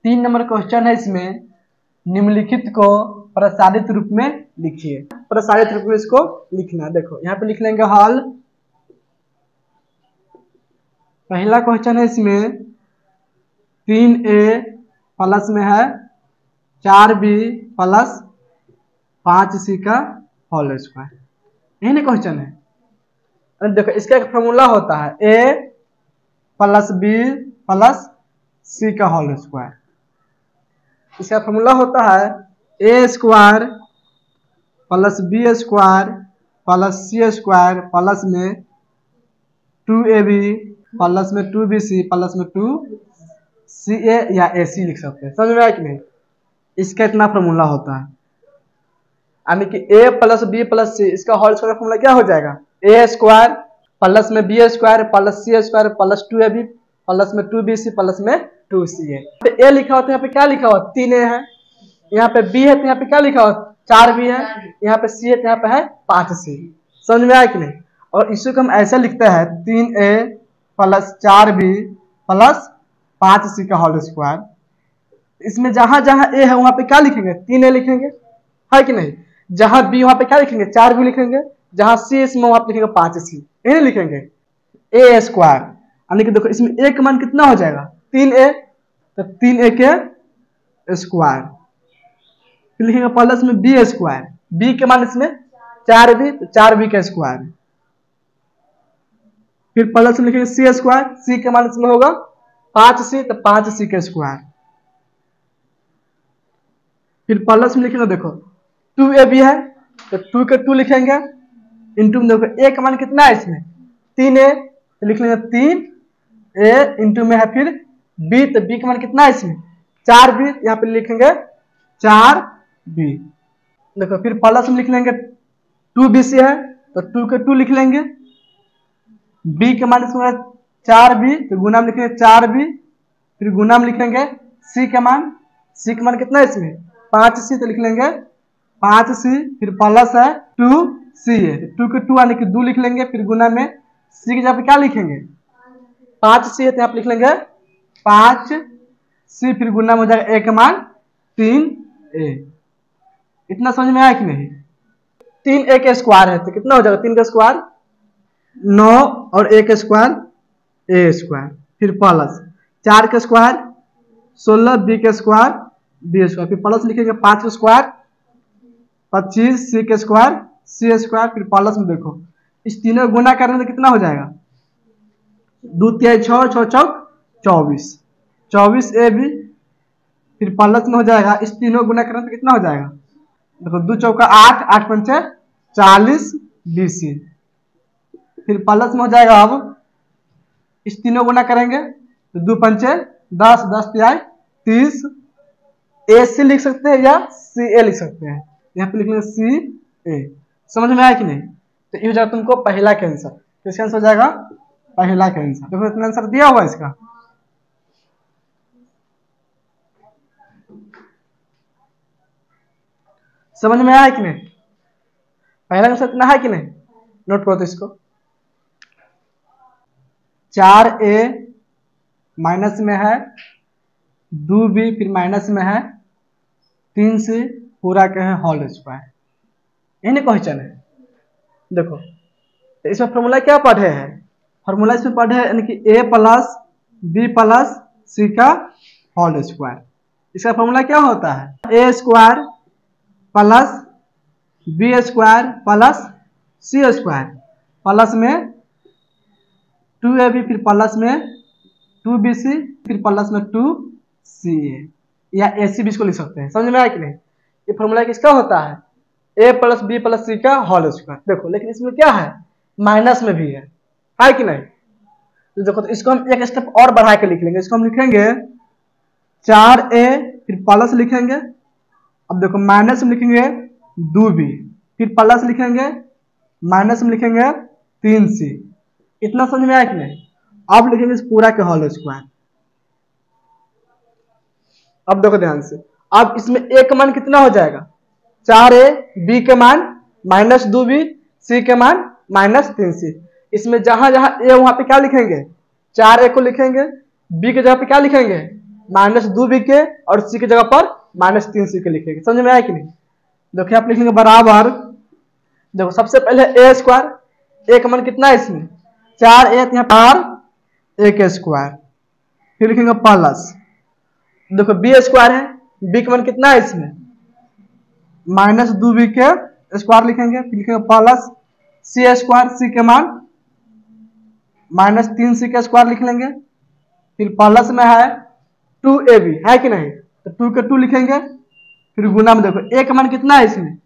3 number question है। इसमें निम्नलिखित को प्रसारित रूप में लिखिए। प्रसारित रूप में इसको लिखना। देखो यहाँ पे लिख लेंगे हल। पहला क्वेश्चन है इसमें 3a प्लस में है 4b प्लस 5c का होल स्क्वायर। यही ना क्वेश्चन है। देखो इसका एक फॉर्मूला होता है a plus b plus c का होल स्क्वायर। इसका फॉर्मूला होता है a square plus b square plus c square plus में 2ab प्लस में 2bc प्लस में 2ca या ac लिख सकते हैं। समझ में आया कि नहीं? इसका इतना फॉर्मूला होता है, यानी कि a plus b plus c इसका होल स्क्वायर फॉर्मूला क्या हो जाएगा? a स्क्वायर प्लस में b square plus c square plus 2ab plus में 2bc प्लस में 2ca। a लिखा होता है, यहाँ पे क्या लिखा हुआ? 3a है। यहाँ पे b है तो यहाँ पे क्या लिखा हुआ? 4b है। यहाँ पे c है तो यहाँ पे है 5c। समझ में आया कि नहीं? और इसी को हम ऐसे लिखते हैं 3a plus 4b plus 5c का होल स्क्वायर। इसमें जहां जहां a है वहां पे क्या लिखेंगे? 3a लिखेंगे, है कि नहीं? जहां b वहां पे क्या लिखेंगे? 4b लिखेंगे। जहां c इसमें वहां पे लिखेंगे 5c। यही लिखेंगे a स्क्वायर, यानी कि देखो इसमें a का मान कितना हो जाएगा? 3a, तो 3a के स्क्वायर। फिर लिखेंगे प्लस में b स्क्वायर, b के मान इसमें 4b, तो 4b का स्क्वायर। फिर प्लस में लिखेंगे c स्क्वायर, c के मान इसमें होगा 5c, तो 5c का स्क्वायर। फिर प्लस में लिखेंगे, देखो 2ab है तो 2 के 2 लिखेंगे, इंटू में देखो a का मान कितना है इसमें? 3a, तो लिख लेंगे 3a, इंटू में है फिर b, तो b का मान कितना है इसमें? 4b, यहाँ पे लिखेंगे 4b। देखो फिर प्लस में लिख लेंगे 2bc है तो 2 के 2 लिख लेंगे, b के मान इसमें 4b, तो गुना में लिखेंगे 4b। फिर गुना में लिखेंगे c के मान, c का मान कितना है इसमें? 5c, तो लिख लेंगे 5c। फिर प्लस है 2c है, 2 के 2 यानी कि 2 लिख लेंगे। फिर गुना में c के जगह पे क्या लिखेंगे? 5c है तो यहाँ पे लिख लेंगे 5c। फिर गुना में हो जाएगा a का मान 3a। इतना समझ में आया कि नहीं? 3a के स्क्वायर है तो कितना हो जाएगा? 3 का स्क्वायर 9 और a का स्क्वायर a स्क्वायर। फिर प्लस 4 का स्क्वायर 16, b का स्क्वायर b स्क्वायर। फिर प्लस लिखेंगे 5 का स्क्वायर 25, c का स्क्वायर c स्क्वायर। फिर प्लस में देखो इस तीनों गुना करने से कितना हो जाएगा? 2 3 6, 6 चौक 24, 24ab। फिर प्लस में हो जाएगा इस तीनों गुना करने से कितना हो जाएगा? देखो 2 चौका 8, 8 पंचे 40 bc। फिर प्लस में हो जाएगा, अब इस तीनों गुना करेंगे तो 2 पंचे 10, 10 तिहाई 30। ac लिख सकते हैं या ca लिख सकते हैं, यहाँ पे लिख लेंगे ca। समझ में आया कि नहीं? तो ये हो जाएगा तुमको पहला का आंसर। किसका आंसर हो जाएगा? पहला का आंसर। देखो इतना आंसर दिया हुआ है इसका। समझ में आया कि नहीं? पहला आंसर इतना है कि नहीं? नोट करो तो इसको। 4a माइनस में है 2b, फिर माइनस में है 3c पूरा के है होल स्क्वायर। यही क्वेश्चन है। देखो तो इसमें फॉर्मूला क्या पढ़े हैं? फॉर्मूला इसमें पढ़े हैं यानी कि a plus b plus c का होल स्क्वायर। इसका फॉर्मूला क्या होता है? a square plus b square plus c square plus में 2ab, फिर प्लस में 2bc, फिर प्लस में 2ca या ac भी इसको लिख सकते हैं। समझ में आया कि नहीं? ये फॉर्मूला किसका होता है? a plus b plus c का होल स्क्वायर। देखो लेकिन इसमें क्या है? माइनस में भी है कि नहीं? तो देखो तो इसको हम एक स्टेप और बढ़ा के लिख लेंगे। इसको हम लिखेंगे 4a, फिर प्लस लिखेंगे, अब देखो माइनस में लिखेंगे 2b, फिर प्लस लिखेंगे, माइनस में लिखेंगे 3c। इतना समझ में आया कि नहीं? अब लिखेंगे इस पूरा के होल स्क्वायर। अब देखो ध्यान से, अब इसमें a का मान कितना हो जाएगा? 4a, b के मान माइनस 2b, c के मान माइनस 3c। इसमें जहां जहां a वहां पे क्या लिखेंगे? 4a को लिखेंगे, b के जगह पे क्या लिखेंगे? -2b के और c की जगह पर -3c के लिखेंगे। समझ में आया कि नहीं? देखो यहाँ पे लिखेंगे बराबर, देखो सबसे पहले a स्क्वायर, a का मान कितना है इसमें 4a, यहाँ पर a के स्क्वायर, फिर लिखेंगे प्लस, देखो b स्क्वायर है, b का मान कितना है इसमें -2b के स्क्वायर लिखेंगे, फिर लिखेंगे प्लस c स्क्वायर, c के मान -3c के स्क्वायर लिख लेंगे, फिर प्लस में है 2ab है कि नहीं, तो 2 के 2 लिखेंगे, फिर गुना में देखो a का मान कितना है इसमें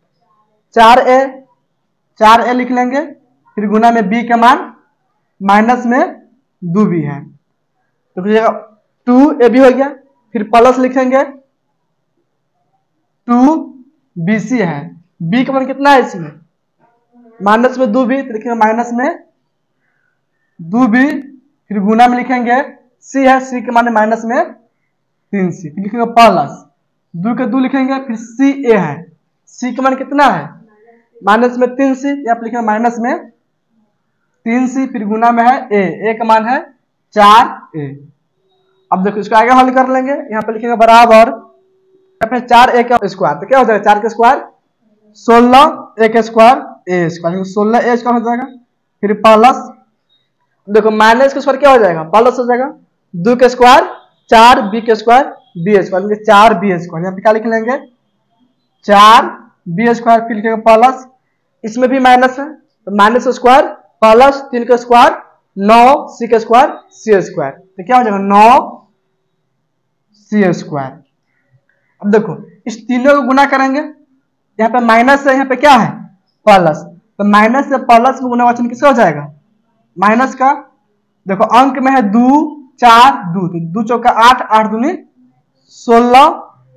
4a लिख लेंगे, फिर गुना में b का मान माइनस में 2b है, तो फिर 2ab हो गया, फिर प्लस लिखेंगे 2bc है, b का मान कितना है इसमें माइनस में 2b, तो लिखेंगे माइनस में 2b, फिर गुना में लिखेंगे c है, c के मान माइनस में 3c, फिर लिखेंगे प्लस 2 के 2 लिखेंगे, फिर ca है, c का मान कितना है माइनस में 3c, यहाँ पे लिखेंगे माइनस में 3c, फिर गुना में है a का मान है 4a। अब देखो इसको आगे हल कर लेंगे, यहाँ पे लिखेंगे बराबर, यहाँ पे 4a का स्क्वायर, तो क्या हो जाएगा 4 का स्क्वायर 16a का square a square, 16a square हो जाएगा, फिर प्लस देखो माइनस का स्क्वायर क्या हो जाएगा प्लस हो जाएगा, 2 के स्क्वायर 4b के square b square, 4b square, यहाँ पे क्या लिख लेंगे 4b स्क्वायर, फिर लिखेंगे प्लस, इसमें भी माइनस है तो माइनस स्क्वायर प्लस 3 का स्क्वायर 9c का स्क्वायर c स्क्वायर, तो क्या हो जाएगा 9c स्क्वायर। अब देखो इस तीनों को गुना करेंगे, यहाँ पे माइनस है, यहाँ पे क्या है प्लस, तो माइनस से प्लस में गुना वचन किसका हो जाएगा माइनस का, देखो अंक में है 2 4 2, तो 2 चौका 8, 8 दूनी 16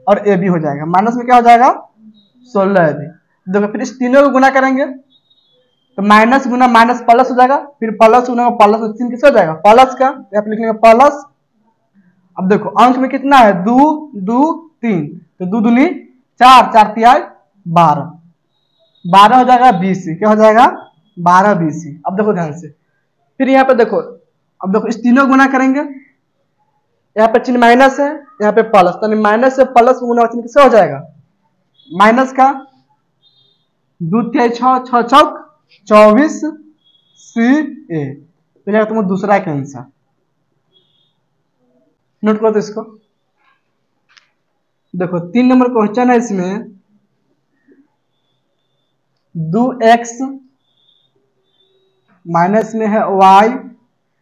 और ए बी हो जाएगा, माइनस में क्या हो जाएगा 16 ए बी। देखो फिर इस तीनों को गुना करेंगे तो माइनस गुना माइनस प्लस हो जाएगा, फिर प्लस गुना प्लस में 3 किसका हो जाएगा प्लस का, यहाँ पे लिख लेंगे प्लस। अब देखो अंक में कितना है 2 2 3, तो 2 दूनी 4, 4 तिहाई 12, 12 हो जाएगा BC, क्या हो जाएगा 12 BC। अब देखो ध्यान से, फिर यहाँ पे देखो, अब देखो इस तीनों गुना करेंगे, यहाँ पे चिन्ह माइनस है, यहाँ पे प्लस, तो माइनस से प्लस में गुना चिन्ह किसका हो जाएगा माइनस का, 2 तिहाई 6, 6 चौक 24 CA, तो जाएगा तुम्हारा दूसरा का आंसर। नोट करो तो इसको, देखो 3 नंबर क्वेश्चन है, इसमें 2x माइनस में है y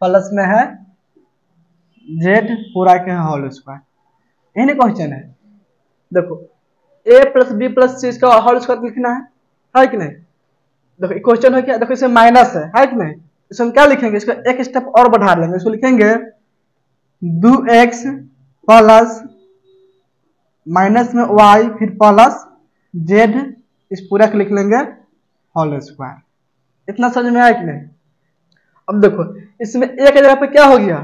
प्लस में है z पूरा के होल स्क्वायर, यही ना क्वेश्चन है। देखो a plus b plus c इसका होल स्क्वायर लिखना है कि नहीं। देखो क्वेश्चन है क्या, देखो इसमें माइनस है कि नहीं, इसमें क्या लिखेंगे, इसको एक स्टेप और बढ़ा लेंगे, इसको लिखेंगे 2x प्लस माइनस में y फिर प्लस z, इस पूरा को लिख लेंगे होल स्क्वायर। इतना समझ में आया कि नहीं। अब देखो इसमें a की जगह पे क्या हो गया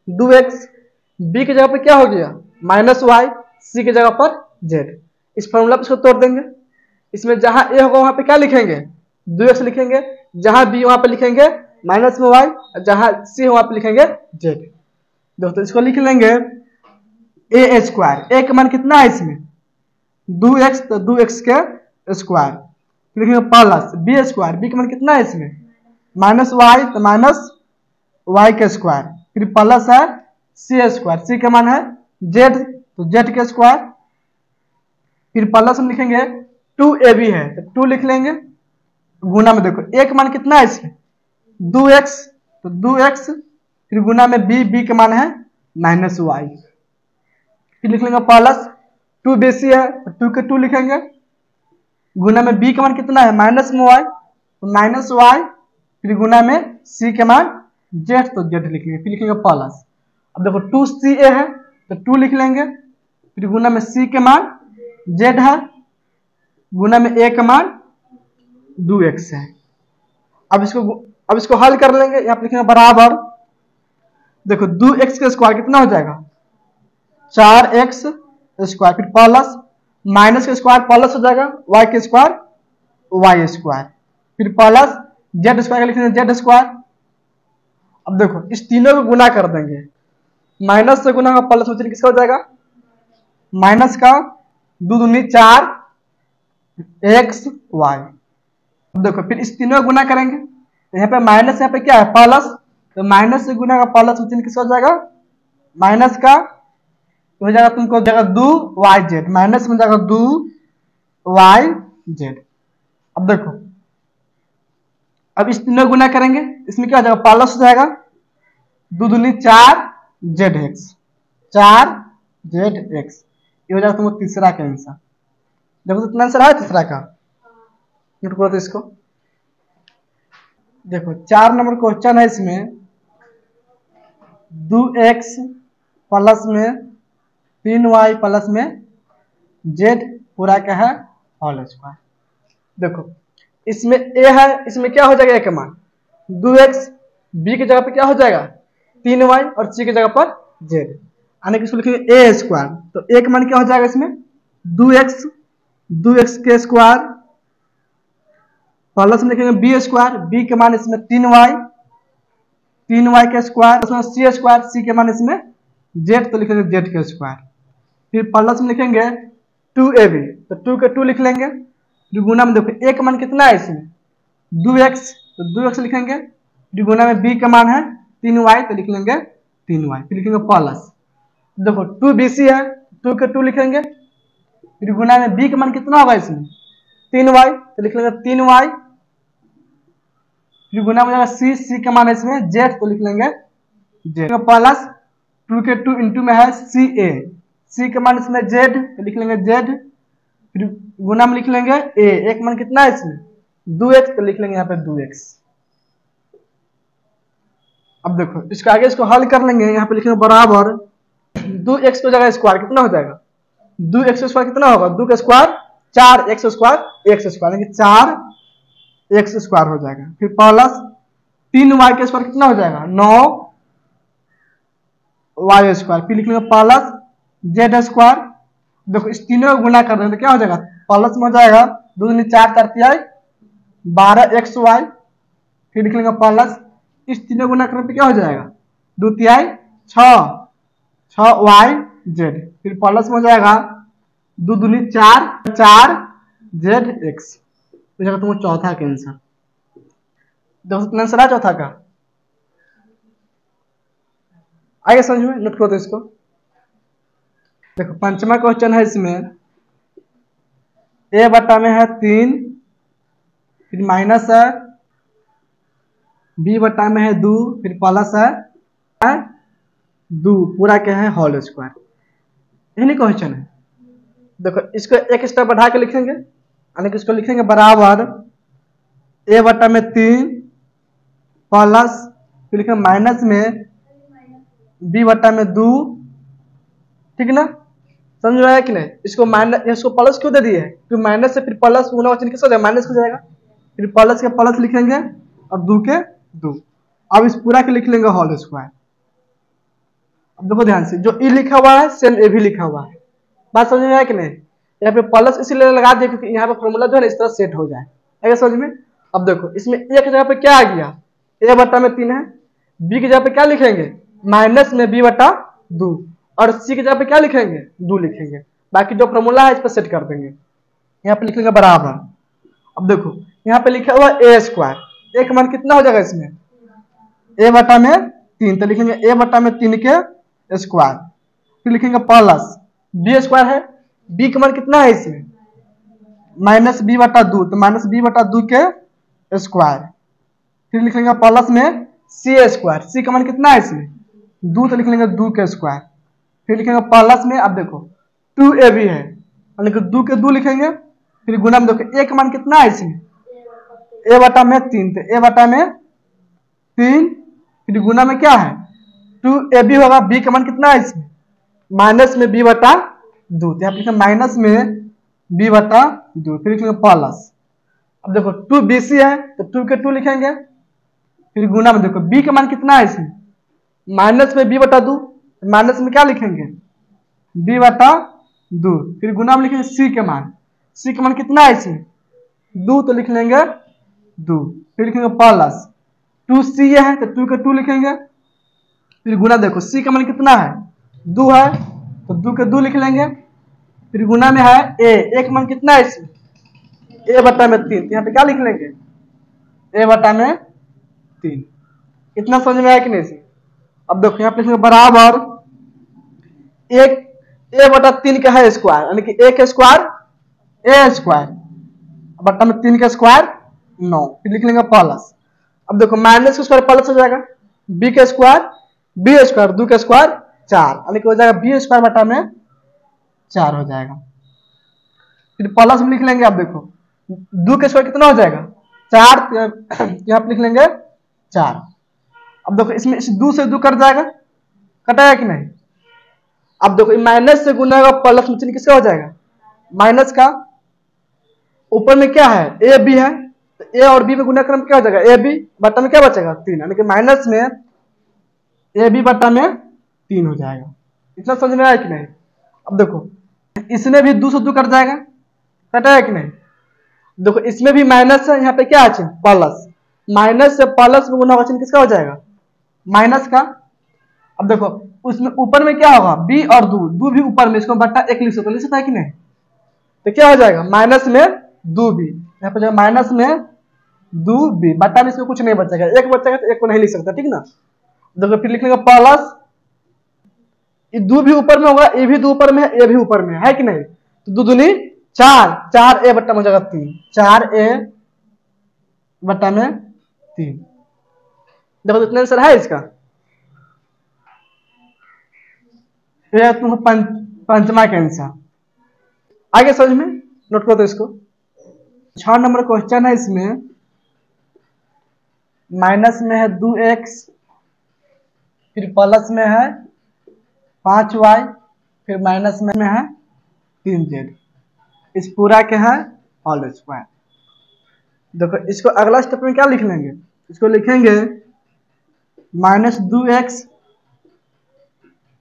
2x, b की जगह पे क्या हो गया माइनस y, c की जगह पर z, इस फॉर्मूला पे इसको तोड़ देंगे। इसमें जहां a होगा वहां पे क्या लिखेंगे 2x लिखेंगे, जहां b वहां पे लिखेंगे माइनस में y, जहां c वहां पे लिखेंगे z। दोस्तों इसको लिख लेंगे a स्क्वायर, a का मान कितना है इसमें 2x, तो 2x के स्क्वायर, लिखेंगे प्लस b स्क्वायर, b का मान कितना है इसमें माइनस y, तो माइनस y के स्क्वायर, फिर प्लस है c स्क्वायर, c का मान है z, तो z के स्क्वायर, फिर प्लस हम लिखेंगे 2ab है तो 2 लिख लेंगे, गुना में देखो a का मान कितना है इसमें 2x, तो 2x, फिर गुना में b का मान है माइनस y, फिर लिख लेंगे प्लस 2bc है तो 2 के 2 लिखेंगे, गुना में b का मान कितना है माइनस में y, तो माइनस y, फिर गुना में c के मान z, तो z लिखेंगे, फिर लिखेंगे प्लस। अब देखो 2ca है तो 2 लिख लेंगे, फिर गुना में c के मान z है, गुना में a का मान 2x है। अब इसको हल कर लेंगे, यहाँ पे लिखेंगे बराबर, देखो 2x का स्क्वायर कितना हो जाएगा 4x स्क्वायर, फिर प्लस माइनस का स्क्वायर प्लस हो जाएगा y के स्क्वायर y स्क्वायर, फिर प्लस z स्क्वायर लिखेंगे z स्क्वायर। अब देखो इस तीनों को गुना कर देंगे, माइनस से गुना प्लस में किसका हो जाएगा माइनस का 2 दूनी 4 एक्स वाई। अब देखो फिर इस तीनों गुना करेंगे, तो यहाँ पे माइनस, यहाँ पे क्या है प्लस, तो माइनस से गुना का प्लस चिन्ह किसका हो जाएगा, माइनस का, तो हो जाएगा तुमको जगह 2 वाई जेड, माइनस में जाएगा 2 वाई जेड। अब देखो अब इस तीनों गुना करेंगे, इसमें क्या हो जाएगा प्लस हो जाएगा 2 दूनी 4 जेड एक्स, 4 जेड एक्स। ये हो जाएगा तुमको तीसरा का आंसर। देखो तो इतना आंसर है तीसरा का, नोट करो तो इसको। देखो 4 नंबर क्वेश्चन है, इसमें 2x प्लस में 3y प्लस में z पूरा क्या है होल स्क्वायर। देखो इसमें a है, इसमें क्या हो जाएगा a का मान 2x, b की जगह पे क्या हो जाएगा 3y और c की जगह पर z, यानी कि इसको लिखेंगे a स्क्वायर। तो a का मान क्या हो जाएगा इसमें 2x के स्क्वायर प्लस में लिखेंगे b स्क्वायर, b के मान इसमें 3y के स्क्वायर, उसमें c स्क्वायर, c के मान इसमें z, तो लिखेंगे z के स्क्वायर। फिर प्लस में लिखेंगे 2ab, तो 2 के 2 लिख लेंगे, फिर गुना में देखो a का मान कितना है इसमें 2x, तो 2x लिखेंगे, फिर गुना में b का मान है 3y, तो लिख लेंगे 3y, फिर लिखेंगे प्लस। देखो 2bc है, 2 के 2 लिखेंगे, फिर गुना में b का मान कितना होगा इसमें 3y, तो लिख लेंगे 3y, फिर गुना में जाएगा c का मान है इसमें z, तो लिख लेंगे z प्लस 2 के 2 इंटू में है c का मान इसमें z, तो लिख लेंगे z, फिर गुना में लिख लेंगे a, एक मान कितना है इसमें 2x, तो लिख लेंगे यहाँ पे 2x। अब देखो इसके आगे इसको हल कर लेंगे, यहाँ पे लिखेंगे बराबर 2x की जगह स्क्वायर कितना हो जाएगा 2x स्क्वायर कितना होगा 2 का square 4x square x square, यानी कि 4x स्क्वायर हो जाएगा। फिर प्लस 3y के स्क्वायर कितना हो जाएगा 9y स्क्वायर, फिर लिख लेंगे प्लस z स्क्वायर। देखो इस तीनों को गुना कर देंगे तो क्या हो जाएगा प्लस में हो जाएगा 2 दूनी 4 4 तिहाई 12xy, फिर लिख लेंगे प्लस, इस तीनों गुना करने पे क्या हो जाएगा 2 तिहाई 6yz, फिर प्लस में हो जाएगा 2 दूनी 4 4zx, तो जाएगा तुमको चौथा का आंसर। देखो कितना आंसर है चौथा का, आगे समझ में, नोट करो तो इसको। देखो पंचमा क्वेश्चन है, इसमें a बटा में है 3, फिर माइनस है, b बटा में है 2, फिर प्लस है 2 पूरा क्या है होल स्क्वायर, यही क्वेश्चन है। देखो इसको एक स्टेप बढ़ा के लिखेंगे, यानी कि इसको लिखेंगे बराबर a बटा में 3 प्लस, फिर लिखेंगे माइनस में b बटा में 2, ठीक ना, समझ में आया कि नहीं। इसको माइनस, इसको प्लस क्यों दे दिए है, क्योंकि माइनस से फिर प्लस गुना का चिन्ह किसका हो जाएगा माइनस हो जाएगा, फिर प्लस के प्लस लिखेंगे और 2 के 2। अब इस पूरा के लिख लेंगे होल स्क्वायर। अब देखो ध्यान से, जो ई लिखा हुआ है सेम ए भी लिखा हुआ है, बात समझ में आया कि नहीं। यहाँ पे प्लस इसलिए लगा दिया क्योंकि यहाँ पे फॉर्मूला जो है ना इस तरह सेट हो जाए, आगे समझ में। अब देखो इसमें ए की जगह पे क्या आ गया, a बटा में 3 है, b की जगह पे क्या लिखेंगे माइनस में b बटा 2, और c की जगह पे क्या लिखेंगे 2 लिखेंगे, बाकी जो फॉर्मूला है इस पर सेट कर देंगे, यहाँ पे लिख लेंगे बराबर। अब देखो यहाँ पे लिखा हुआ a स्क्वायर, a का मान कितना हो जाएगा इसमें a बटा में 3, तो लिखेंगे a बटा में 3 के स्क्वायर, फिर लिखेंगे प्लस b स्क्वायर है, b का मान कितना है इसमें माइनस b बटा 2, तो माइनस b बटा 2 के स्क्वायर, फिर लिखेंगे प्लस में c स्क्वायर, c का मान कितना है इसमें 2, तो लिख लेंगे 2 के स्क्वायर, फिर लिखेंगे प्लस में, अब देखो 2ab है, यानी कि 2 के 2 लिखेंगे, फिर गुना में देखो a का मान कितना है इसमें a बटा में 3, तो a बटा में 3, फिर गुना में क्या है 2ab होगा, b का मान कितना है इसमें माइनस में b बटा 2, तो यहाँ लिखेंगे माइनस में b बटा 2, फिर लिखेंगे प्लस। अब देखो 2bc है तो 2 के 2 लिखेंगे, फिर गुना में देखो b का मान कितना है इसमें माइनस में b बटा 2, माइनस में क्या लिखेंगे b बटा 2, फिर गुना में लिखेंगे c का मान कितना है इसमें 2, तो लिख लेंगे 2, फिर लिखेंगे प्लस 2c है तो 2 के 2 लिखेंगे, फिर गुना देखो c का मान कितना है 2 है तो 2 के 2 लिख लेंगे, फिर गुना में है ए, एक मान कितना है इसमें, ए बटा में 3, तो यहाँ पे क्या लिख लेंगे, ए बटा में 3। इतना समझ में आया कि नहीं इसे। अब देखो यहाँ पे बराबर एक ए बटा 3 का है स्क्वायर, यानी कि ए का स्क्वायर ए स्क्वायर बटा में 3 का स्क्वायर 9, फिर लिख लेंगे प्लस। अब देखो माइनस का स्क्वायर प्लस हो जाएगा, बी का स्क्वायर बी स्क्वायर, 2 का स्क्वायर 4, यानी कि हो जाएगा बी स्क्वायर बटा में 4 हो जाएगा। फिर प्लस में लिख लेंगे, आप देखो 2 का स्क्वायर कितना हो जाएगा 4, यहाँ पे लिख लेंगे 4। अब देखो इसमें इस 2 से 2 कट जाएगा, कटेगा कि नहीं। अब देखो माइनस से गुना होगा प्लस में चिन्ह किसका हो जाएगा, माइनस का। ऊपर में क्या है ए बी है, तो ए और बी में गुना क्रम क्या हो जाएगा, ए बी बटा में क्या बचेगा 3, यानी कि माइनस में ए बी बटा में 3 हो जाएगा। इतना समझ में आया कि नहीं। अब देखो इसमें भी 2 से 2 कट जाएगा, कटा है कि नहीं। देखो इसमें भी माइनस है, यहाँ पे क्या है प्लस, माइनस से प्लस में गुना होगा चिन्ह किसका हो जाएगा, माइनस का। अब देखो उसमें ऊपर में क्या होगा बी और 2 भी ऊपर में, इसको बटा 1 लिख सकता है कि नहीं, तो क्या हो जाएगा माइनस में 2b, यहाँ पे जो माइनस में 2b बटा में इसमें कुछ नहीं बचेगा, एक बचेगा तो एक को नहीं लिख सकता, ठीक ना। देखो फिर लिख लेंगे प्लस, 2 भी ऊपर में होगा, ए भी 2 ऊपर में है, ए भी ऊपर में है कि नहीं, तो 2 दूनी 4, 4 ए बट्टा में हो जाएगा 3, 4 ए बट्टा में 3। देखो इतना आंसर है इसका। यह तुम पंचमा का आंसर। आगे समझ में नोट करो तो इसको। 6 नंबर क्वेश्चन है, इसमें माइनस में है 2x, फिर प्लस में है 5y, फिर माइनस में है 3z, इस पूरा के है होल स्क्वायर। देखो इसको अगला स्टेप में क्या लिख लेंगे, इसको लिखेंगे माइनस 2x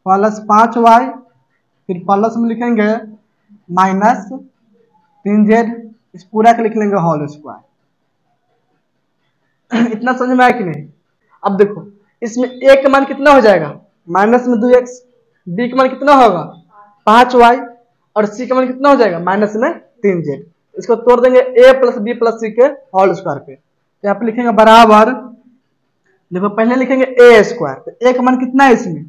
प्लस 5y, फिर प्लस में लिखेंगे माइनस 3z, इस पूरा का लिख लेंगे होल स्क्वायर। इतना समझ में आया कि नहीं। अब देखो इसमें a का मान कितना हो जाएगा, माइनस में 2x, b का मान कितना होगा 5y, और c का मान कितना हो जाएगा माइनस में 3z। इसको तोड़ देंगे a प्लस बी प्लस सी के होल स्क्वायर पे, तो यहाँ पे लिखेंगे बराबर, देखो पहले लिखेंगे a स्क्वायर, तो a का मान कितना है इसमें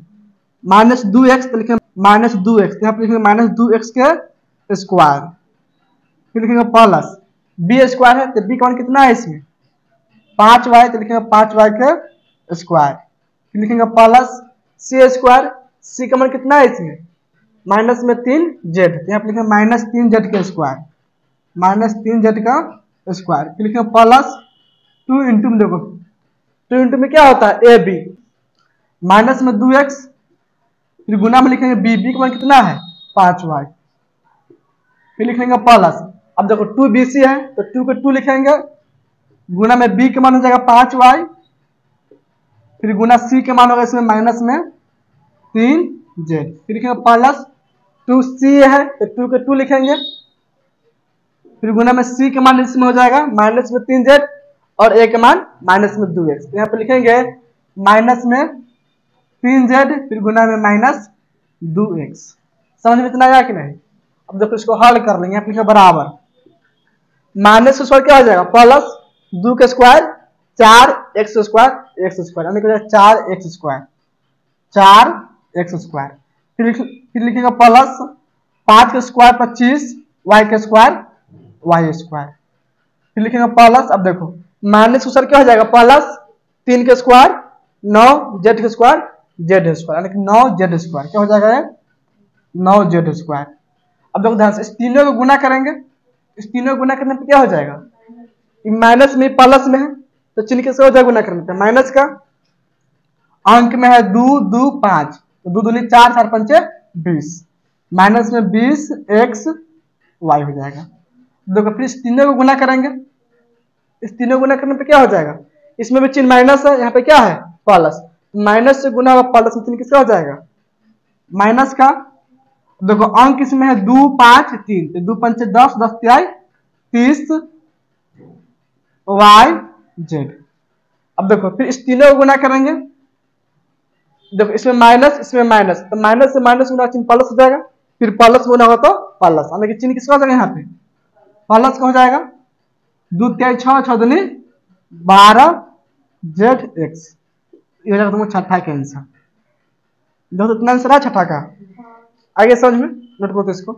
माइनस 2x, तो लिखेंगे माइनस 2x, यहाँ पे लिखेंगे माइनस 2x के स्क्वायर, फिर लिखेंगे प्लस b स्क्वायर है, तो b का मान कितना है इसमें 5y, तो लिखेंगे 5y के स्क्वायर, फिर लिखेंगे प्लस c स्क्वायर, c का मान कितना है इसमें माइनस में 3z, तो यहाँ पे लिखेंगे माइनस 3z के स्क्वायर, माइनस 3z का स्क्वायर, फिर लिखेंगे प्लस 2 इंटू में, देखो 2 इंटू में क्या होता है ए बी, माइनस में 2x, फिर गुना में लिखेंगे b का मान कितना है 5y, फिर लिखेंगे प्लस। अब देखो 2bc है, तो 2 को 2 लिखेंगे, गुना में b का मान हो जाएगा 5y, फिर गुना c के मान होगा इसमें माइनस में 3z, फिर लिखेंगे प्लस 2c है, तो 2 के 2 लिखेंगे, फिर गुना में c के मान इसमें हो जाएगा माइनस में 3z, और a के मान माइनस में 2x, तो यहाँ पे लिखेंगे माइनस में 3z, फिर गुना में माइनस 2x। समझ में इतना आया कि नहीं। अब देखो इसको हल कर लेंगे, यहाँ पे लिखेंगे बराबर, माइनस का स्क्वायर क्या हो जाएगा प्लस 2 का square 4x square x square, यानी कि 4x स्क्वायर 4x स्क्वायर, फिर लिखेंगे प्लस 5 का स्क्वायर 25 y का स्क्वायर y स्क्वायर, फिर लिखेंगे प्लस। अब देखो माइनस का स्क्वायर क्या हो जाएगा प्लस 3 का स्क्वायर 9z का स्क्वायर z स्क्वायर, यानी कि 9z स्क्वायर क्या हो जाएगा 9z स्क्वायर। अब देखो ध्यान से इस तीनों को गुना करेंगे, इस तीनों को गुना करने पे क्या हो जाएगा, माइनस में प्लस में है, तो चिन्ह किसका हो जाएगा गुना करने पे माइनस का, अंक में है 2 2 5, तो 2 दूनी 4 4 पंचे 20, माइनस में 20x y हो जाएगा। देखो फिर इस तीनों को गुना करेंगे, इस तीनों को गुना करने पे क्या हो जाएगा, इसमें भी चिन्ह माइनस है, यहाँ पे क्या है प्लस, माइनस से गुना हुआ प्लस में चिन्ह किसका हो जाएगा माइनस का। देखो अंक इसमें है 2 5 3, तो 2 पंचे 10 10 तिहाई 30 y z। अब देखो फिर इस तीनों को गुना करेंगे, देखो इसमें माइनस इसमें माइनस, तो माइनस से माइनस गुना चिन्ह प्लस हो जाएगा, फिर प्लस बोला होगा तो प्लस, हालांकि चिन्ह किसका हो जाएगा यहाँ पे प्लस का हो जाएगा। 2 3 6 6 दूनी 12 जेड एक्स, ये हो जाएगा तुमको छठा का आंसर। दोस्तों इतना आंसर है छठा का। आगे समझ में नोट करो तो इसको।